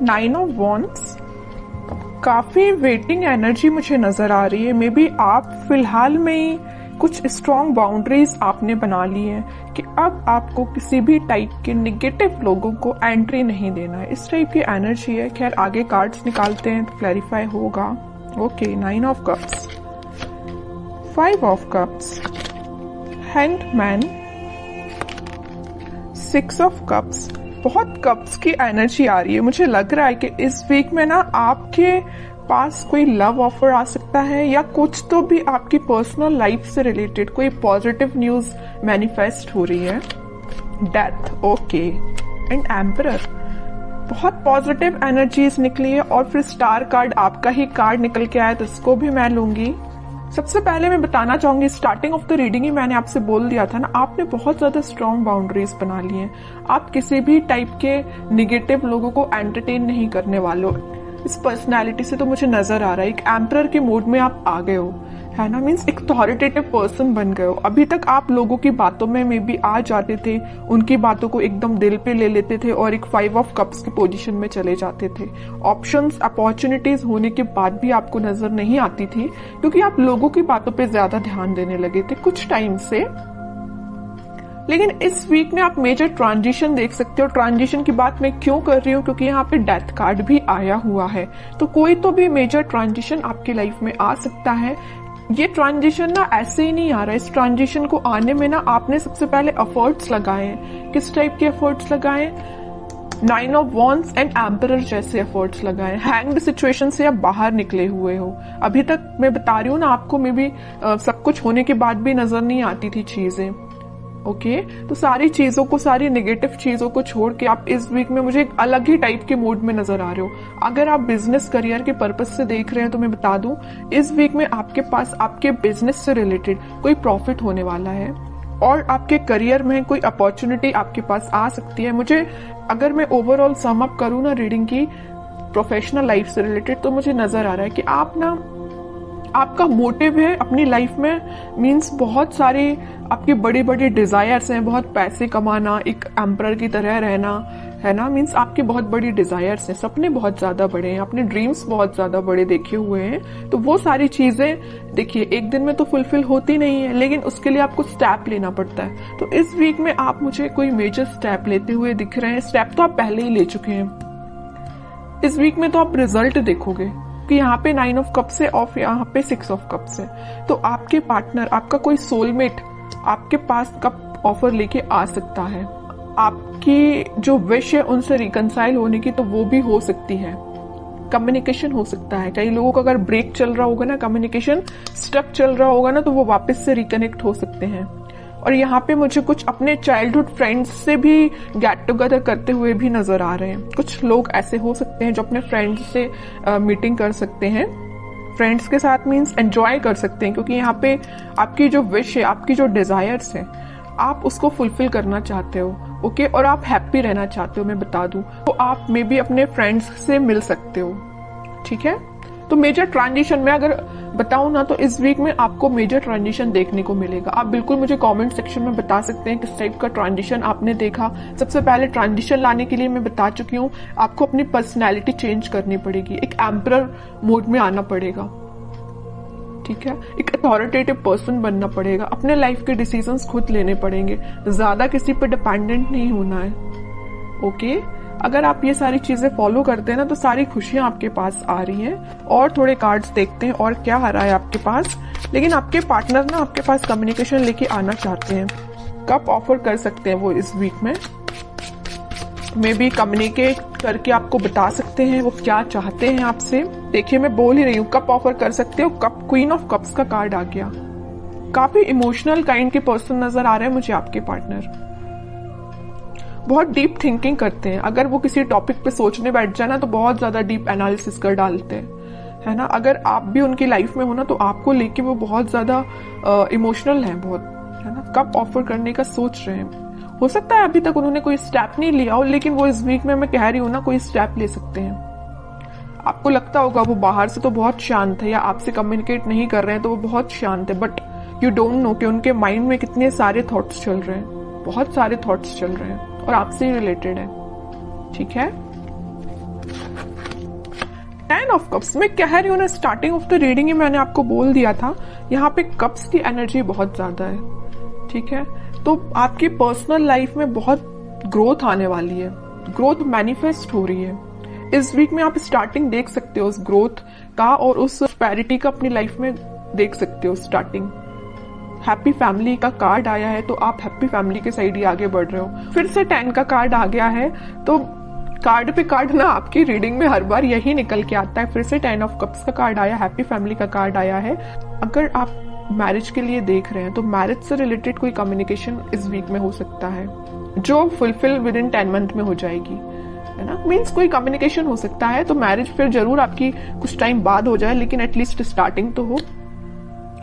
9 of wands, काफी waiting energy मुझे नजर आ रही है। मे बी आप फिलहाल में ही कुछ स्ट्रॉन्ग बाउंड्रीज आपने बना ली है कि अब आपको किसी भी टाइप के निगेटिव लोगों को एंट्री नहीं देना है, इस टाइप की एनर्जी है। खैर आगे कार्ड्स निकालते हैं तो क्लैरिफाई होगा। Okay, 9 of cups, 5 of cups, hanged man, 6 of cups. बहुत कप्स की एनर्जी आ रही है। मुझे लग रहा है कि इस वीक में ना आपके पास कोई लव ऑफर आ सकता है, या कुछ तो भी आपकी पर्सनल लाइफ से रिलेटेड कोई पॉजिटिव न्यूज मैनिफेस्ट हो रही है। डेथ, ओके, एंड एम्परर, बहुत पॉजिटिव एनर्जीज निकली है। और फिर स्टार कार्ड, आपका ही कार्ड निकल के आया, तो इसको भी मैं लूंगी। सबसे पहले मैं बताना चाहूंगी, स्टार्टिंग ऑफ द रीडिंग ही मैंने आपसे बोल दिया था ना, आपने बहुत ज्यादा स्ट्रॉन्ग बाउंड्रीज बना ली हैं। आप किसी भी टाइप के निगेटिव लोगों को एंटरटेन नहीं करने वाले हो। इस पर्सनैलिटी से तो मुझे नजर आ रहा है एक एम्परर के मोड में आप आ गए हो, है ना। मीन्स एक अथॉरिटेटिव पर्सन बन गए हो। अभी तक आप लोगों की बातों में मे बी आ जाते थे, उनकी बातों को एकदम दिल पे ले लेते थे और एक 5 ऑफ कप्स की पोजीशन में चले जाते थे। ऑप्शंस, अपॉर्चुनिटीज होने के बाद भी आपको नजर नहीं आती थी, क्योंकि आप लोगों की बातों पे ज्यादा ध्यान देने लगे थे कुछ टाइम से। लेकिन इस वीक में आप मेजर ट्रांजिशन देख सकते हो। ट्रांजिशन की बात मैं क्यों कर रही हूँ, क्योंकि यहाँ पे डेथ कार्ड भी आया हुआ है। तो कोई तो भी मेजर ट्रांजिशन आपकी लाइफ में आ सकता है। ये ट्रांजिशन ना ऐसे ही नहीं आ रहा है। इस ट्रांजिशन को आने में ना आपने सबसे पहले एफर्ट्स लगाए हैं। किस टाइप के एफर्ट्स लगाए? 9 ऑफ वॉन्ड्स एंड एम्परर जैसे एफर्ट्स लगाए। हैंग्ड सिचुएशन से आप बाहर निकले हुए हो। अभी तक मैं बता रही हूँ ना आपको, मे बी सब कुछ होने के बाद भी नजर नहीं आती थी चीजें। ओके, तो सारी चीजों को, सारी नेगेटिव चीजों को छोड़ के आप इस वीक में मुझे एक अलग ही टाइप के मूड में नजर आ रहे हो। अगर आप बिजनेस करियर के पर्पस से देख रहे हैं तो मैं बता दूं, इस वीक में आपके पास आपके बिजनेस से रिलेटेड कोई प्रॉफिट होने वाला है, और आपके करियर में कोई अपॉर्चुनिटी आपके पास आ सकती है। मुझे, अगर मैं ओवरऑल सम अप करूं ना रीडिंग की प्रोफेशनल लाइफ से रिलेटेड, तो मुझे नजर आ रहा है कि आप ना, आपका मोटिव है अपनी लाइफ में, मीन्स बहुत सारे आपके बड़े बड़े डिजायर्स हैं। बहुत पैसे कमाना, एक एम्परर की तरह रहना, है ना। मीन्स आपके बहुत बड़ी डिजायर्स हैं, सपने बहुत ज्यादा बड़े हैं, अपने ड्रीम्स बहुत ज्यादा बड़े देखे हुए हैं। तो वो सारी चीजें देखिए एक दिन में तो फुलफिल होती नहीं है, लेकिन उसके लिए आपको स्टेप लेना पड़ता है। तो इस वीक में आप मुझे कोई मेजर स्टेप लेते हुए दिख रहे हैं। स्टेप तो आप पहले ही ले चुके हैं। इस वीक में तो आप रिजल्ट देखोगे कि यहाँ पे 9 ऑफ कप्स है और यहाँ पे 6 ऑफ कप्स है। तो आपके पार्टनर, आपका कोई सोलमेट आपके पास कप ऑफर लेके आ सकता है। आपकी जो विश है उनसे रिकंसाइल होने की, तो वो भी हो सकती है। कम्युनिकेशन हो सकता है। कई लोगों का अगर ब्रेक चल रहा होगा ना, कम्युनिकेशन स्टक चल रहा होगा ना, तो वो वापस से रिकनेक्ट हो सकते हैं। और यहाँ पे मुझे कुछ अपने चाइल्डहुड फ्रेंड्स से भी गेट टुगेदर करते हुए भी नजर आ रहे हैं। कुछ लोग ऐसे हो सकते हैं जो अपने फ्रेंड्स से मीटिंग कर सकते हैं। फ्रेंड्स के साथ मीन्स एंजॉय कर सकते हैं, क्योंकि यहाँ पे आपकी जो विश है, आपकी जो डिजायर्स है, आप उसको फुलफिल करना चाहते हो। ओके, और आप हैप्पी रहना चाहते हो, मैं बता दूं। तो आप मे बी अपने फ्रेंड्स से मिल सकते हो। ठीक है, तो मेजर ट्रांजिशन में अगर बताऊं ना, तो इस वीक में आपको मेजर ट्रांजिशन देखने को मिलेगा। आप बिल्कुल मुझे कमेंट सेक्शन में बता सकते हैं किस टाइप का ट्रांजिशन आपने देखा। सबसे पहले ट्रांजिशन लाने के लिए मैं बता चुकी हूँ, आपको अपनी पर्सनैलिटी चेंज करनी पड़ेगी, एक एम्परर मोड में आना पड़ेगा। ठीक है, एक अथॉरिटेटिव पर्सन बनना पड़ेगा, अपने लाइफ के डिसीजंस खुद लेने पड़ेंगे, ज्यादा किसी पर डिपेंडेंट नहीं होना है। ओके, अगर आप ये सारी चीजें फॉलो करते हैं ना, तो सारी खुशियां आपके पास आ रही हैं। और थोड़े कार्ड्स देखते हैं और क्या आ रहा है आपके पास। लेकिन आपके पार्टनर ना आपके पास कम्युनिकेशन लेके आना चाहते हैं। कब ऑफर कर सकते हैं वो इस वीक में, मे बी कम्युनिकेट करके आपको बता सकते हैं वो क्या चाहते हैं आपसे। देखिए मैं बोल ही रही हूँ, कब ऑफर कर सकते हो। कप, क्वीन ऑफ कप्स का कार्ड आ गया। काफी इमोशनल काइंड के पर्सन नजर आ रहे हैं मुझे आपके पार्टनर। बहुत डीप थिंकिंग करते हैं। अगर वो किसी टॉपिक पे सोचने बैठ जाए ना, तो बहुत ज्यादा डीप एनालिसिस कर डालते हैं, है ना। अगर आप भी उनकी लाइफ में हो ना, तो आपको लेके वो बहुत ज्यादा इमोशनल है, बहुत, है ना। कब ऑफर करने का सोच रहे हैं। हो सकता है अभी तक उन्होंने कोई स्टेप नहीं लिया हो, लेकिन वो इस वीक में, मैं कह रही हूँ ना, कोई स्टेप ले सकते हैं। आपको लगता होगा वो बाहर से तो बहुत शांत है, या आपसे कम्युनिकेट नहीं कर रहे हैं तो वो बहुत शांत है, बट यू डोंट नो कि उनके माइंड में कितने सारे थॉट्स चल रहे हैं। बहुत सारे थॉट्स चल रहे हैं और आपसे ही रिलेटेड है। ठीक है, 10 ऑफ कप्स, मैं कह रही हूँ ना, स्टार्टिंग ऑफ द रीडिंग ही मैंने आपको बोल दिया था, यहाँ पे कप्स की एनर्जी बहुत ज्यादा है, ठीक है। तो आपकी पर्सनल लाइफ में बहुत ग्रोथ आने वाली है, ग्रोथ मैनिफेस्ट हो रही है। इस वीक में आप स्टार्टिंग देख सकते हो उस ग्रोथ का, और उस प्रोस्पेरिटी का अपनी लाइफ में देख सकते हो स्टार्टिंग। हैप्पी फैमिली का कार्ड आया है, तो आप हैप्पी फैमिली के साइड ही आगे बढ़ रहे हो। फिर से 10 का कार्ड आ गया है, तो कार्ड पे कार्ड ना आपकी रीडिंग में हर बार यही निकल के आता है। फिर से 10 ऑफ कप्स का कार्ड आया, हैप्पी फैमिली का कार्ड आया है। अगर आप मैरिज के लिए देख रहे हैं तो मैरिज से रिलेटेड कोई कम्युनिकेशन इस वीक में हो सकता है, जो फुलफिल विद इन 10 मंथ में हो जाएगी, है ना। मीन्स कोई कम्युनिकेशन हो सकता है, तो मैरिज फिर जरूर आपकी कुछ टाइम बाद हो जाए, लेकिन एटलीस्ट स्टार्टिंग तो हो,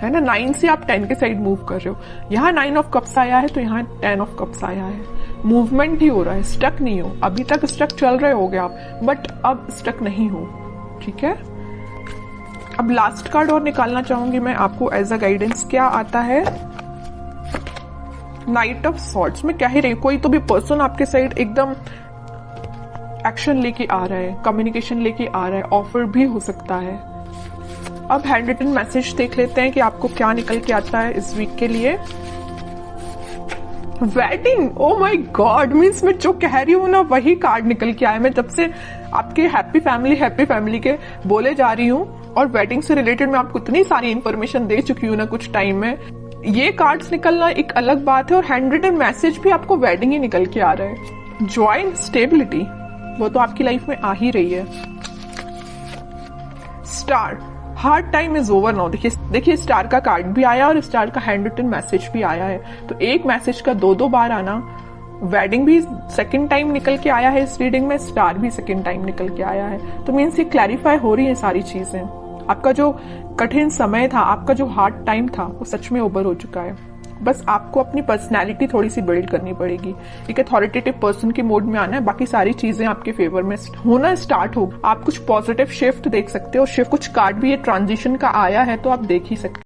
है ना। 9 से आप 10 के साइड मूव कर रहे हो। यहाँ 9 ऑफ कप्स आया है, तो यहाँ 10 ऑफ कप्स आया है। मूवमेंट ही हो रहा है, स्टक नहीं हो। अभी तक स्टक चल रहे होगे आप, बट अब स्टक नहीं हो, ठीक है। अब लास्ट कार्ड और निकालना चाहूंगी मैं आपको एज अ गाइडेंस। क्या आता है? Night of swords. मैं कह ही रही, कोई तो भी पर्सन आपके साइड एकदम एक्शन लेके आ रहा है, कम्युनिकेशन लेके आ रहा है, ऑफर भी हो सकता है। अब हैंड रिटन मैसेज देख लेते हैं कि आपको क्या निकल के आता है इस वीक के लिए। Wedding, oh my God, means मैं जो कह रही हूँ ना वही कार्ड निकल के आया। मैं जब से आपके हैप्पी फैमिली के बोले जा रही हूँ, और वेडिंग से रिलेटेड मैं आपको इतनी सारी इंफॉर्मेशन दे चुकी हूँ ना कुछ टाइम में। ये कार्ड्स निकलना एक अलग बात है, और हैंड रिटन मैसेज भी आपको वेडिंग ही निकल के आ रहा है। जॉय एंड स्टेबिलिटी, वो तो आपकी लाइफ में आ ही रही है। Star, hard time is over now. देखिए स्टार का कार्ड भी आया और स्टार का हैंड रिटन मैसेज भी आया है। तो एक मैसेज का दो बार आना, वेडिंग भी सेकंड टाइम निकल के आया है इस रीडिंग में, स्टार भी सेकंड टाइम निकल के आया है। तो मीन्स ये क्लैरिफाई हो रही है सारी चीजें। आपका जो कठिन समय था, आपका जो हार्ड टाइम था, वो सच में ओवर हो चुका है। बस आपको अपनी पर्सनैलिटी थोड़ी सी बिल्ड करनी पड़ेगी, एक अथॉरिटेटिव पर्सन के मोड में आना है। बाकी सारी चीजें आपके फेवर में होना स्टार्ट हो। आप कुछ पॉजिटिव शिफ्ट देख सकते हो। शिफ्ट कुछ कार्ड भी ये ट्रांजिशन का आया है, तो आप देख ही सकते